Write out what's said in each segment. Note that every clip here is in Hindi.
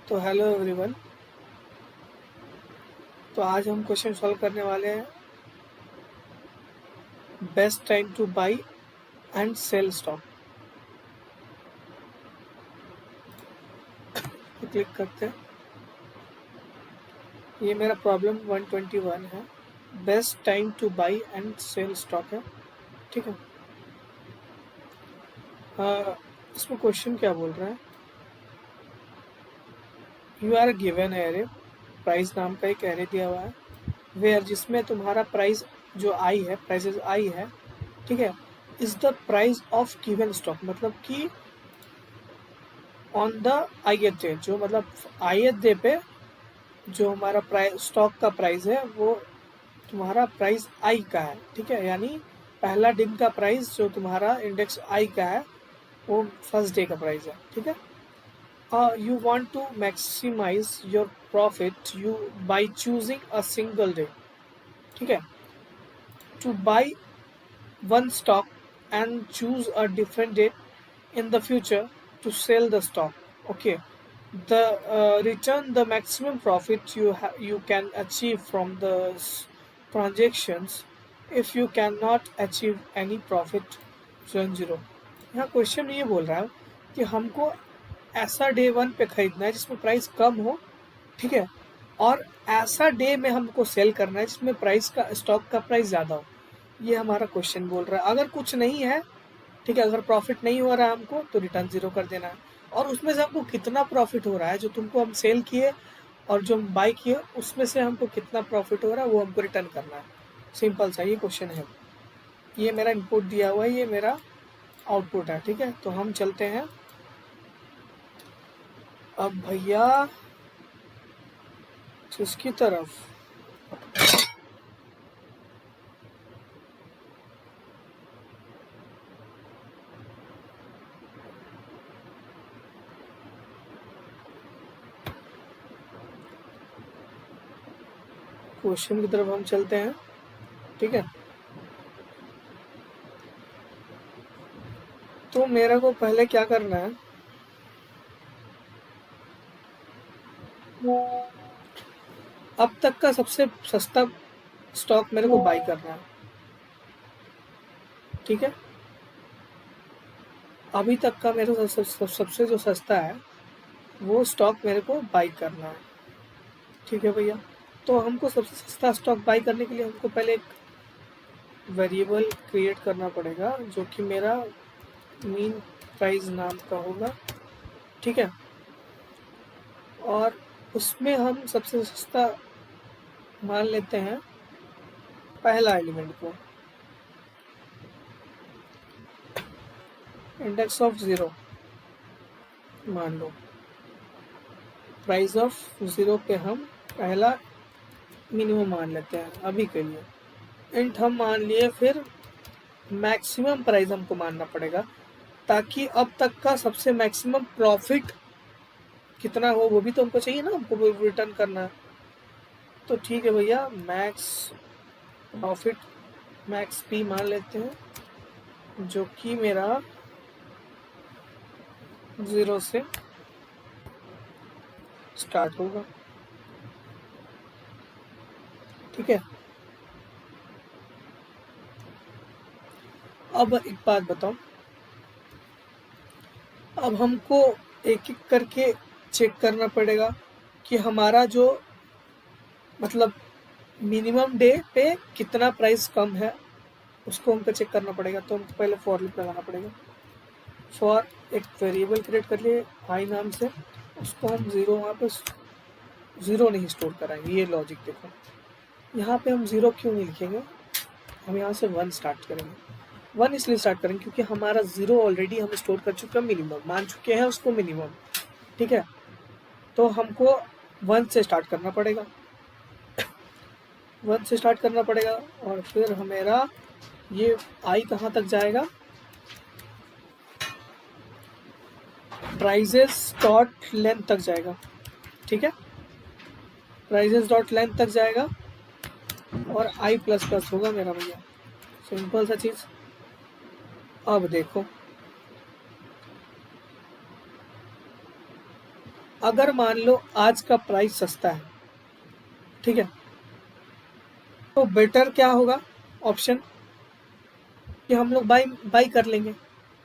तो हेलो एवरीवन। तो आज हम क्वेश्चन सॉल्व करने वाले हैं best time to buy and sell stock. तो क्लिक करते हैं। ये मेरा प्रॉब्लम 121 है। Best time to buy and sell stock है। ठीक है। इसमें क्वेश्चन क्या बोल रहा है? You are given array, price नाम का एक एरे दिया हुआ है वेयर, जिसमें तुम्हारा प्राइस जो आई है, प्राइसेस आई है, ठीक है, is the price of given stock, मतलब कि ऑन द ith डे, जो मतलब ith डे पे जो हमारा प्राइस स्टॉक का प्राइस है वो तुम्हारा प्राइस आई का है। ठीक है, यानी पहला दिन का प्राइस जो तुम्हारा इंडेक्स आई का है वो फर्स्ट डे का प्राइस है। ठीक है। You want to maximise your profit you by choosing a single day. ठीक है, to buy one stock and choose a different date in the future to sell the stock. Okay, the return the maximum profit you can achieve from the transactions if you cannot achieve any profit zone zero. यहाँ क्वेश्चन ये बोल रहा है कि हमको ऐसा डे वन पे खरीदना है जिसमें प्राइस कम हो, ठीक है, और ऐसा डे में हमको सेल करना है जिसमें प्राइस का स्टॉक का प्राइस ज़्यादा हो। ये हमारा क्वेश्चन बोल रहा है। अगर कुछ नहीं है, ठीक है, अगर प्रॉफिट नहीं हो रहा है हमको तो रिटर्न ज़ीरो कर देना है, और उसमें से हमको कितना प्रॉफिट हो रहा है, जो तुमको हम सेल किए और जो हम बाई किए उसमें से हमको कितना प्रॉफिट हो रहा है वो हमको रिटर्न करना है। सिंपल सा ये क्वेश्चन है। ये मेरा इनपुट दिया हुआ है, ये मेरा आउटपुट है। ठीक है, तो हम चलते हैं अब भैया इसकी तरफ। क्वेश्चन की तरफ हम चलते हैं। ठीक है, तो मेरे को पहले क्या करना है, अब तक का सबसे सस्ता स्टॉक मेरे को बाई करना है। ठीक है, अभी तक का मेरा सबसे जो सस्ता है वो स्टॉक मेरे को बाई करना है। ठीक है भैया, तो हमको सबसे सस्ता स्टॉक बाई करने के लिए हमको पहले एक वेरिएबल क्रिएट करना पड़ेगा जो कि मेरा मीन प्राइस नाम का होगा। ठीक है, और उसमें हम सबसे सस्ता मान लेते हैं पहला एलिमेंट को, इंडेक्स ऑफ ज़ीरो मान लो। प्राइस ऑफ ज़ीरो पे हम पहला मिनिमम मान लेते हैं अभी के लिए। इंट हम मान लिए, फिर मैक्सिमम प्राइस हमको मानना पड़ेगा ताकि अब तक का सबसे मैक्सिमम प्रॉफिट कितना हो वो भी तो हमको चाहिए ना, हमको रिटर्न करना है। तो ठीक है भैया, मैक्स प्रॉफिट मैक्स पी मान लेते हैं जो कि मेरा ज़ीरो से स्टार्ट होगा। ठीक है, अब एक बात बताओ, अब हमको एक एक करके चेक करना पड़ेगा कि हमारा जो मतलब मिनिमम डे पे कितना प्राइस कम है उसको हमको चेक करना पड़ेगा। तो हमको पहले फॉर लूप लगाना पड़ेगा। फॉर एक वेरिएबल क्रिएट कर लिए आई नाम से, उसको हम ज़ीरो, वहाँ पे ज़ीरो नहीं स्टोर कराएंगे। ये लॉजिक देखो, यहाँ पे हम ज़ीरो क्यों नहीं लिखेंगे, हम यहाँ से वन स्टार्ट करेंगे। वन इसलिए स्टार्ट करेंगे क्योंकि हमारा ज़ीरो ऑलरेडी हम स्टोर कर चुके हैं, मिनिमम मान चुके हैं उसको मिनिमम। ठीक है, तो हमको वन से स्टार्ट करना पड़ेगा, वन से स्टार्ट करना पड़ेगा, और फिर हमारा ये आई कहाँ तक जाएगा, प्राइजेस डॉट लेंथ तक जाएगा। ठीक है, प्राइजेस डॉट लेंथ तक जाएगा और आई प्लस प्लस होगा मेरा भैया। सिंपल सा चीज़। अब देखो, अगर मान लो आज का प्राइस सस्ता है, ठीक है, तो बेटर क्या होगा ऑप्शन कि हम लोग बाई बाई कर लेंगे,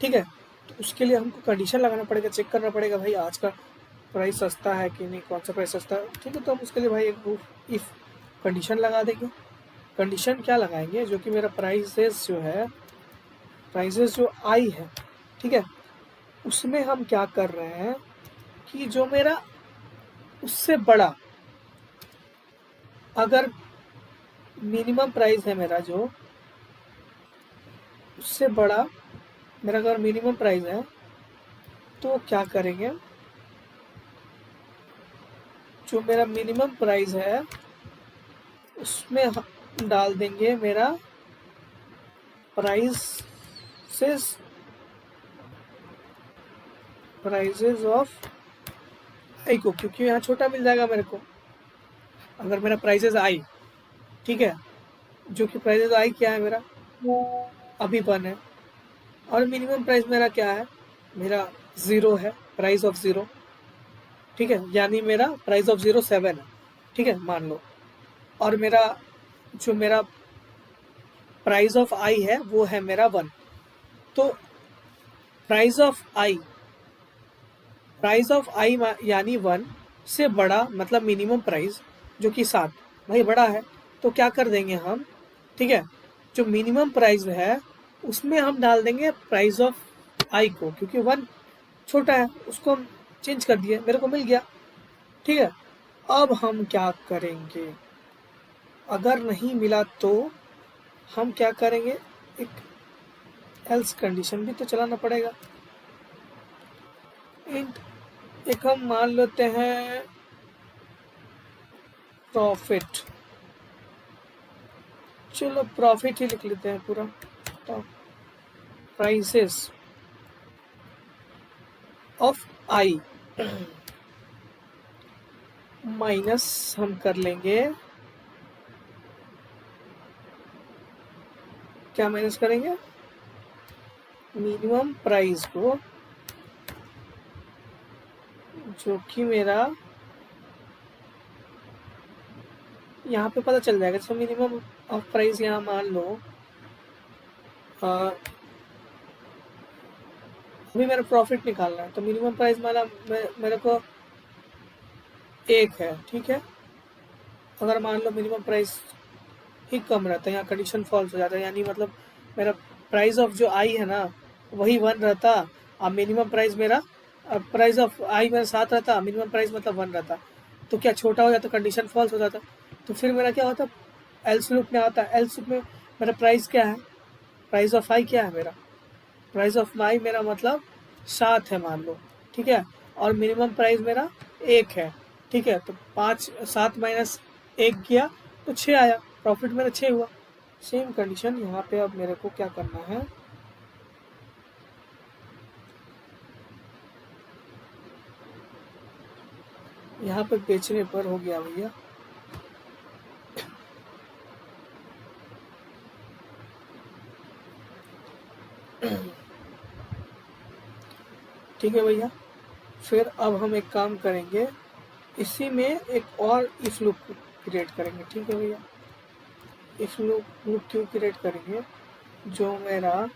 ठीक है। तो उसके लिए हमको कंडीशन लगाना पड़ेगा, चेक करना पड़ेगा भाई आज का प्राइस सस्ता है कि नहीं, कौन सा प्राइस सस्ता है, ठीक है। तो हम उसके लिए भाई एक इफ़ कंडीशन लगा देंगे। कंडीशन क्या लगाएंगे, जो कि मेरा प्राइसेस जो है, प्राइसेस जो आई है, ठीक है, उसमें हम क्या कर रहे हैं कि जो मेरा उससे बड़ा, अगर मिनिमम प्राइस है मेरा जो, उससे बड़ा मेरा अगर मिनिमम प्राइस है, तो क्या करेंगे, जो मेरा मिनिमम प्राइस है उसमें हम डाल देंगे मेरा प्राइसेस प्राइसेस ऑफ आई को, क्योंकि यहाँ छोटा मिल जाएगा मेरे को। अगर मेरा प्राइसेस आई, ठीक है, जो कि प्राइसेस आई क्या है मेरा, अभी 1 है, और मिनिमम प्राइस मेरा क्या है, मेरा 0 है, प्राइस ऑफ 0, ठीक है, यानी मेरा प्राइस ऑफ 0 7 है, ठीक है, मान लो। और मेरा जो मेरा प्राइस ऑफ आई है वो है मेरा 1। तो price of I, price of I यानी 1 से बड़ा, मतलब मिनिमम प्राइस जो कि 7, भाई बड़ा है, तो क्या कर देंगे हम, ठीक है, जो मिनिमम प्राइस है उसमें हम डाल देंगे प्राइस ऑफ आई को, क्योंकि 1 छोटा है, उसको हम चेंज कर दिए, मेरे को मिल गया, ठीक है। अब हम क्या करेंगे, अगर नहीं मिला तो हम क्या करेंगे, एक एल्स कंडीशन भी तो चलाना पड़ेगा। एक हम मान लेते हैं प्रॉफिट, चलो प्रॉफिट ही लिख लेते हैं पूरा, तो प्राइसेस ऑफ आई माइनस हम कर लेंगे, क्या माइनस करेंगे, मिनिमम प्राइस को, जो कि मेरा यहाँ पे पता चल जाएगा। जैसे मिनिमम ऑफ प्राइस यहाँ मान लो अभी मेरा प्रॉफिट निकालना है, तो मिनिमम प्राइस माना मेरे को 1 है, ठीक है। अगर मान लो मिनिमम प्राइस ही कम रहता है, यहाँ कंडीशन फॉल्स हो जाता है, यानी मतलब मेरा प्राइस ऑफ जो आई है ना वही 1 रहता, और मिनिमम प्राइस मेरा, प्राइस ऑफ आई मेरा 7 रहता, मिनिमम प्राइस मतलब 1 रहता, तो क्या छोटा हो जाता, कंडीशन फॉल्स हो जाता। तो फिर मेरा क्या होता, एल्स लूप में आता है, एल्स लूप में मेरा प्राइस क्या है, प्राइस ऑफ आई क्या है मेरा, प्राइस ऑफ आई मेरा मतलब 7 है मान लो, ठीक है, और मिनिमम प्राइस मेरा 1 है, ठीक है। तो 7 माइनस 1 किया तो 6 आया, प्रॉफिट मेरा 6 हुआ। सेम कंडीशन यहाँ पे अब मेरे को क्या करना है, यहाँ पे बेचने पर हो गया भैया, ठीक है भैया। फिर अब हम एक काम करेंगे, इसी में एक और इफ लूप क्रिएट करेंगे, ठीक है भैया। इफ लूप क्यों क्रिएट करेंगे, जो मेरा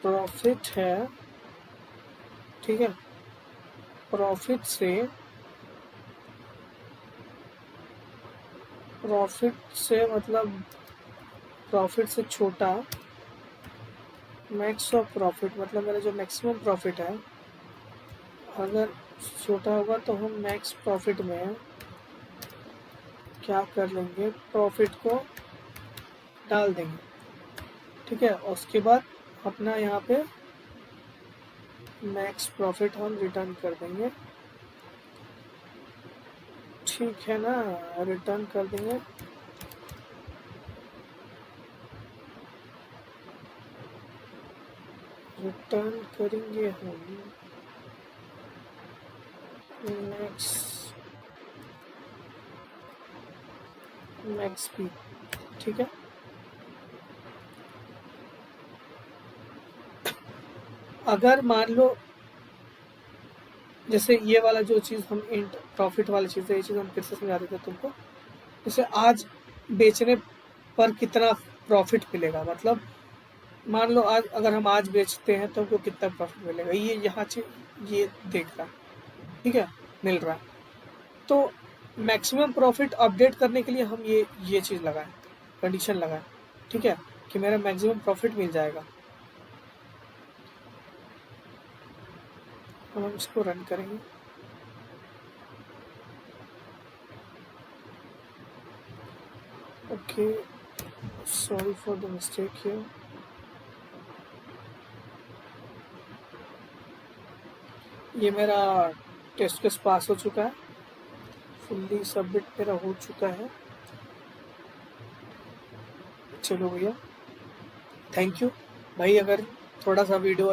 प्रॉफिट है, ठीक है, प्रॉफिट से मतलब प्रॉफिट से छोटा, मैक्स ऑफ प्रॉफिट मतलब मेरा जो मैक्सिमम प्रॉफिट है, अगर छोटा होगा तो हम मैक्स प्रॉफिट में क्या कर लेंगे, प्रॉफिट को डाल देंगे, ठीक है। और उसके बाद अपना यहाँ पे मैक्स प्रॉफिट हम रिटर्न कर देंगे, ठीक है ना, रिटर्न कर देंगे। रिटर्न करेंगे हम मैक्स पी, ठीक है। अगर मान लो जैसे ये वाला जो चीज़ हम इंट प्रॉफिट वाली चीज़ है, ये चीज़ हम फिर से समझा देते हैं तुमको। जैसे आज बेचने पर कितना प्रॉफिट मिलेगा, मतलब मान लो आज अगर हम आज बेचते हैं तो हमको कितना प्रॉफिट मिलेगा, ये यहाँ से ये देख रहा है, ठीक है, मिल रहा है। तो मैक्सिमम प्रॉफिट अपडेट करने के लिए हम ये चीज़ लगाएं, कंडीशन लगाएं, ठीक है, कि मेरा मैक्सिमम प्रॉफिट मिल जाएगा। अब हम इसको रन करेंगे। Okay, sorry for the mistake here. ये मेरा टेस्ट केस पास हो चुका है, फुल्ली सबमिट मेरा हो चुका है। चलो भैया, थैंक यू भाई। अगर थोड़ा सा वीडियो